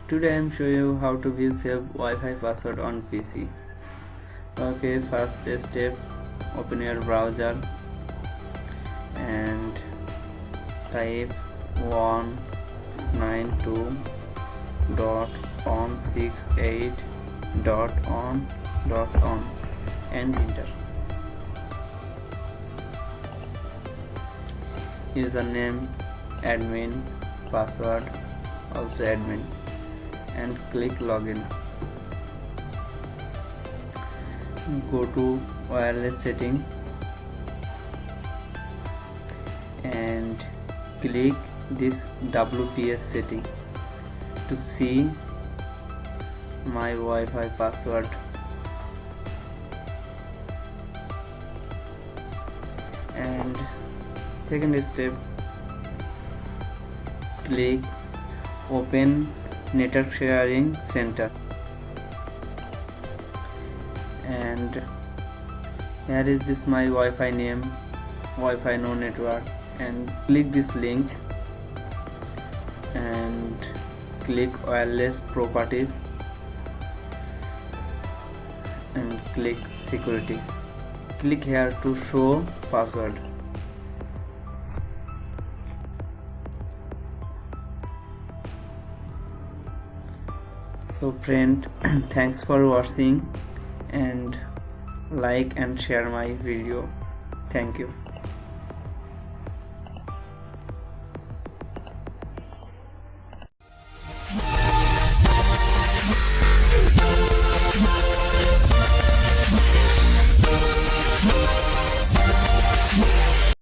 Today I am showing you how to view save Wi-Fi password on PC. Okay, first step, open your browser and type 192.168.on.on and enter. Username admin, password also admin, and click login. Go to wireless setting and click this WPS setting to see my Wi-Fi password. And second step, click open network sharing center, and here is this my Wi-Fi name, Wi-Fi no network, and click this link and click wireless properties and click security. Click here to show password. So friend, thanks for watching and like and share my video. Thank you.